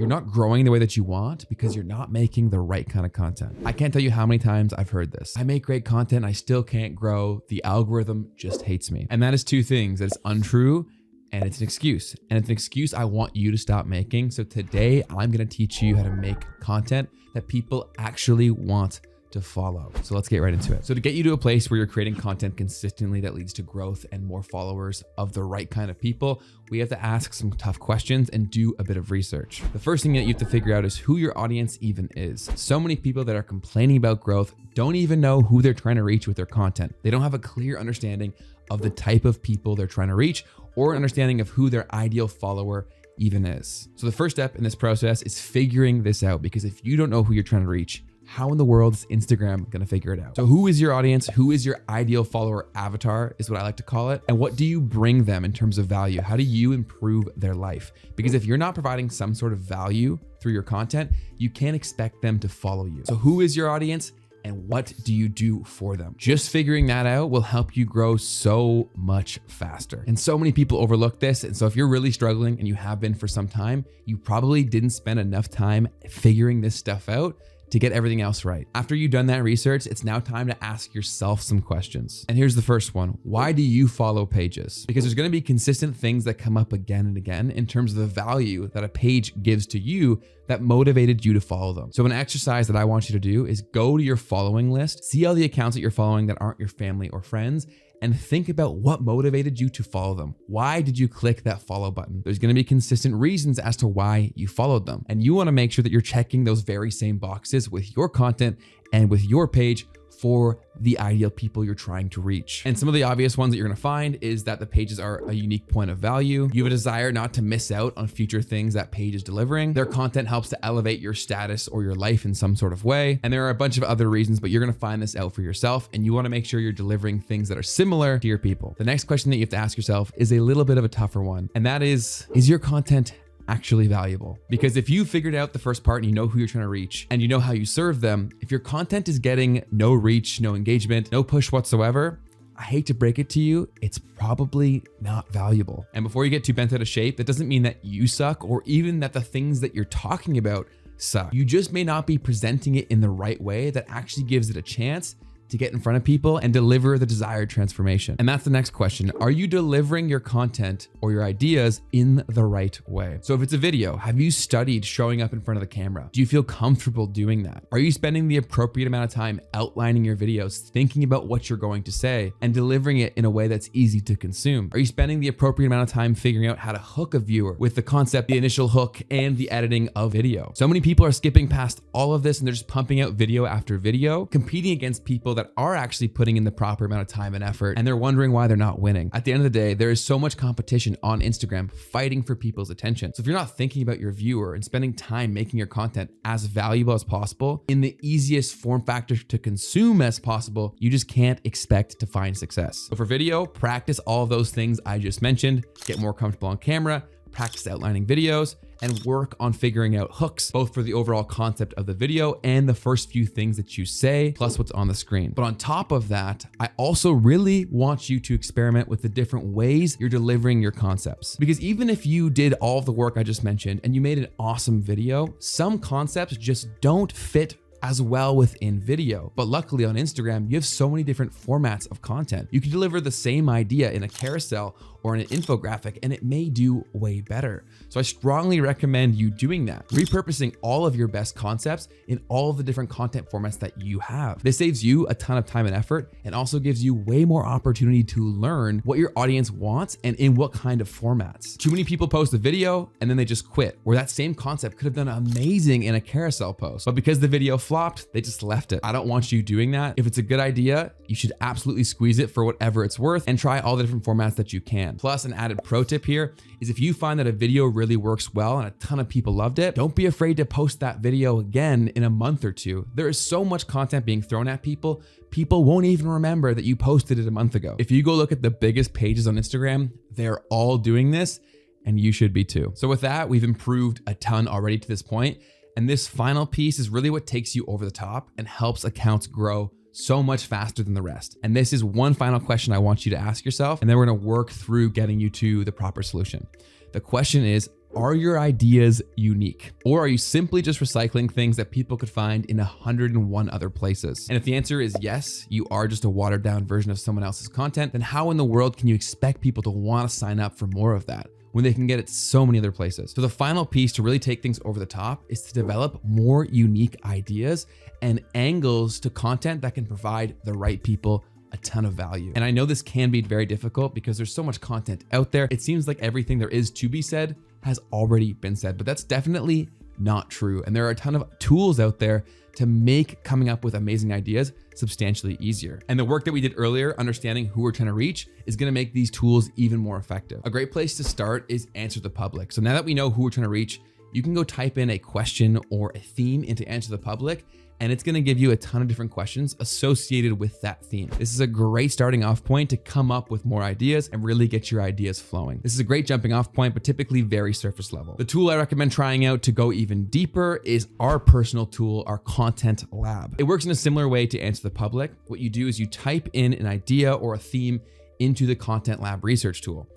You're not growing the way that you want because you're not making the right kind of content. I can't tell you how many times I've heard this. I make great content, I still can't grow. The algorithm just hates me. And that is two things. That is untrue and it's an excuse. And it's an excuse I want you to stop making. So today I'm gonna teach you how to make content that people actually want to follow. So let's get right into it. So to get you to a place where you're creating content consistently that leads to growth and more followers of the right kind of people, we have to ask some tough questions and do a bit of research. The first thing that you have to figure out is who your audience even is. So many people that are complaining about growth don't even know who they're trying to reach with their content. They don't have a clear understanding of the type of people they're trying to reach or understanding of who their ideal follower even is. So the first step in this process is figuring this out, because if you don't know who you're trying to reach, how in the world is Instagram gonna figure it out? So who is your audience? Who is your ideal follower avatar is what I like to call it. And what do you bring them in terms of value? How do you improve their life? Because if you're not providing some sort of value through your content, you can't expect them to follow you. So who is your audience? And what do you do for them? Just figuring that out will help you grow so much faster. And so many people overlook this. And so if you're really struggling, and you have been for some time, you probably didn't spend enough time figuring this stuff out to get everything else right. After you've done that research, it's now time to ask yourself some questions. And here's the first one. Why do you follow pages? Because there's gonna be consistent things that come up again and again in terms of the value that a page gives to you that motivated you to follow them. So an exercise that I want you to do is go to your following list, see all the accounts that you're following that aren't your family or friends, and think about what motivated you to follow them. Why did you click that follow button? There's gonna be consistent reasons as to why you followed them. And you wanna make sure that you're checking those very same boxes with your content and with your page for the ideal people you're trying to reach. And some of the obvious ones that you're gonna find is that the pages are a unique point of value. You have a desire not to miss out on future things that page is delivering. Their content helps to elevate your status or your life in some sort of way. And there are a bunch of other reasons, but you're gonna find this out for yourself, and you wanna make sure you're delivering things that are similar to your people. The next question that you have to ask yourself is a little bit of a tougher one, and that is your content actually valuable? Because if you figured out the first part and you know who you're trying to reach and you know how you serve them, if your content is getting no reach, no engagement, no push whatsoever, I hate to break it to you, it's probably not valuable. And before you get too bent out of shape, that doesn't mean that you suck or even that the things that you're talking about suck. You just may not be presenting it in the right way that actually gives it a chance to get in front of people and deliver the desired transformation. And that's the next question. Are you delivering your content or your ideas in the right way? So if it's a video, have you studied showing up in front of the camera? Do you feel comfortable doing that? Are you spending the appropriate amount of time outlining your videos, thinking about what you're going to say and delivering it in a way that's easy to consume? Are you spending the appropriate amount of time figuring out how to hook a viewer with the concept, the initial hook, and the editing of video? So many people are skipping past all of this and they're just pumping out video after video, competing against people that are actually putting in the proper amount of time and effort, and they're wondering why they're not winning. At the end of the day, there is so much competition on Instagram fighting for people's attention. So if you're not thinking about your viewer and spending time making your content as valuable as possible in the easiest form factor to consume as possible, you just can't expect to find success. So for video, practice all of those things I just mentioned, get more comfortable on camera, practice outlining videos, and work on figuring out hooks, both for the overall concept of the video and the first few things that you say, plus what's on the screen. But on top of that, I also really want you to experiment with the different ways you're delivering your concepts. Because even if you did all of the work I just mentioned and you made an awesome video, some concepts just don't fit as well within video. But luckily on Instagram, you have so many different formats of content. You can deliver the same idea in a carousel or in an infographic, and it may do way better. So I strongly recommend you doing that, repurposing all of your best concepts in all of the different content formats that you have. This saves you a ton of time and effort and also gives you way more opportunity to learn what your audience wants and in what kind of formats. Too many people post a video and then they just quit, where that same concept could have done amazing in a carousel post, but because the video flopped, they just left it. I don't want you doing that. If it's a good idea, you should absolutely squeeze it for whatever it's worth and try all the different formats that you can. Plus, an added pro tip here is if you find that a video really works well and a ton of people loved it, don't be afraid to post that video again in a month or two. There is so much content being thrown at people, people won't even remember that you posted it a month ago. If you go look at the biggest pages on Instagram, they're all doing this, and you should be too. So with that, we've improved a ton already to this point. And this final piece is really what takes you over the top and helps accounts grow so much faster than the rest. And this is one final question I want you to ask yourself, and then we're gonna work through getting you to the proper solution. The question is, Are your ideas unique? Or are you simply just recycling things that people could find in 101 other places? And if the answer is yes, you are just a watered down version of someone else's content, then how in the world can you expect people to want to sign up for more of that when they can get it so many other places? So the final piece to really take things over the top is to develop more unique ideas and angles to content that can provide the right people a ton of value. And I know this can be very difficult because there's so much content out there. It seems like everything there is to be said has already been said, but that's definitely not true. And there are a ton of tools out there to make coming up with amazing ideas substantially easier. And the work that we did earlier, understanding who we're trying to reach, is gonna make these tools even more effective. A great place to start is Answer the Public. So now that we know who we're trying to reach, you can go type in a question or a theme into Answer the Public, and it's gonna give you a ton of different questions associated with that theme. This is a great starting off point to come up with more ideas and really get your ideas flowing. This is a great jumping off point, but typically very surface level. The tool I recommend trying out to go even deeper is our personal tool, our Content Lab. It works in a similar way to Answer the Public. What you do is you type in an idea or a theme into the Content Lab research tool.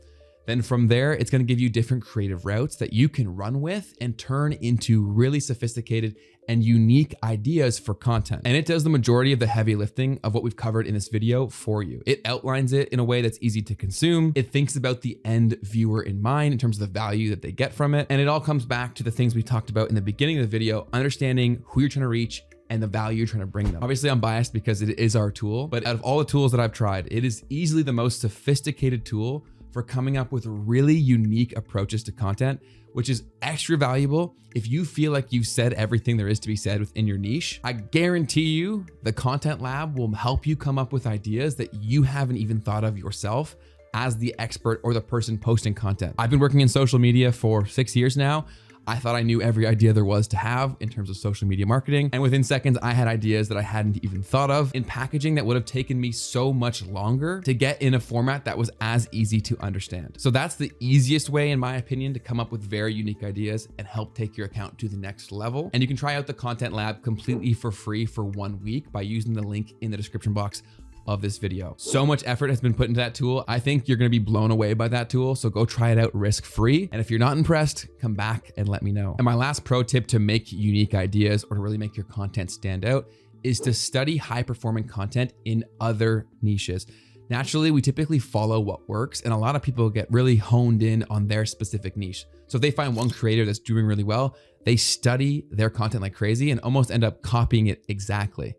Then from there, it's gonna give you different creative routes that you can run with and turn into really sophisticated and unique ideas for content. And it does the majority of the heavy lifting of what we've covered in this video for you. It outlines it in a way that's easy to consume. It thinks about the end viewer in mind in terms of the value that they get from it. And it all comes back to the things we talked about in the beginning of the video, understanding who you're trying to reach and the value you're trying to bring them. Obviously, I'm biased because it is our tool, but out of all the tools that I've tried, it is easily the most sophisticated tool for coming up with really unique approaches to content, which is extra valuable if you feel like you've said everything there is to be said within your niche. I guarantee you the Content Lab will help you come up with ideas that you haven't even thought of yourself as the expert or the person posting content. I've been working in social media for 6 years now. I thought I knew every idea there was to have in terms of social media marketing. And within seconds, I had ideas that I hadn't even thought of in packaging that would have taken me so much longer to get in a format that was as easy to understand. So that's the easiest way, in my opinion, to come up with very unique ideas and help take your account to the next level. And you can try out the Content Lab completely for free for 1 week by using the link in the description box of this video. So much effort has been put into that tool. I think you're gonna be blown away by that tool. So go try it out risk-free. And if you're not impressed, come back and let me know. And my last pro tip to make unique ideas or to really make your content stand out is to study high-performing content in other niches. Naturally, we typically follow what works, and a lot of people get really honed in on their specific niche. So if they find one creator that's doing really well, they study their content like crazy and almost end up copying it exactly.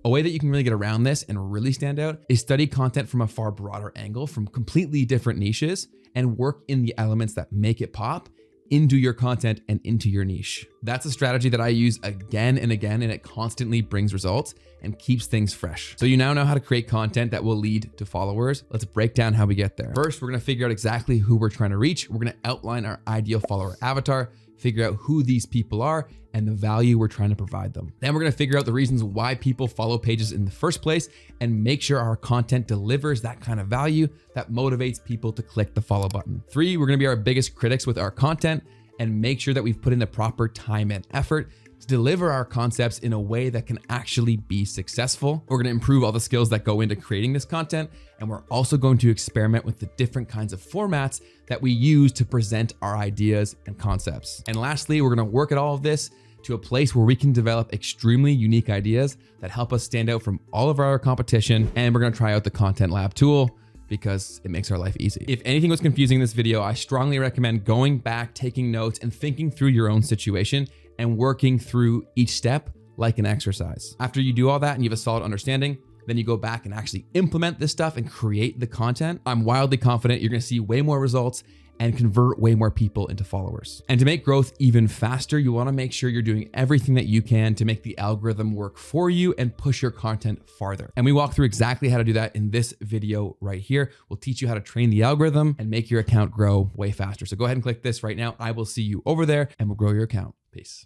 A way that you can really get around this and really stand out is study content from a far broader angle from completely different niches and work in the elements that make it pop into your content and into your niche. That's a strategy that I use again and again, and it constantly brings results and keeps things fresh. So you now know how to create content that will lead to followers. Let's break down how we get there. First, we're gonna figure out exactly who we're trying to reach. We're gonna outline our ideal follower avatar, figure out who these people are and the value we're trying to provide them. Then we're gonna figure out the reasons why people follow pages in the first place and make sure our content delivers that kind of value that motivates people to click the follow button. 3, we're gonna be our biggest critics with our content and make sure that we've put in the proper time and effort to deliver our concepts in a way that can actually be successful. We're gonna improve all the skills that go into creating this content, and we're also going to experiment with the different kinds of formats that we use to present our ideas and concepts. And lastly, we're gonna work at all of this to a place where we can develop extremely unique ideas that help us stand out from all of our competition, and we're gonna try out the Content Lab tool because it makes our life easy. If anything was confusing in this video, I strongly recommend going back, taking notes, and thinking through your own situation and working through each step like an exercise. After you do all that and you have a solid understanding, then you go back and actually implement this stuff and create the content. I'm wildly confident you're gonna see way more results and convert way more people into followers. And to make growth even faster, you wanna make sure you're doing everything that you can to make the algorithm work for you and push your content farther. And we walk through exactly how to do that in this video right here. We'll teach you how to train the algorithm and make your account grow way faster. So go ahead and click this right now. I will see you over there and we'll grow your account. Peace.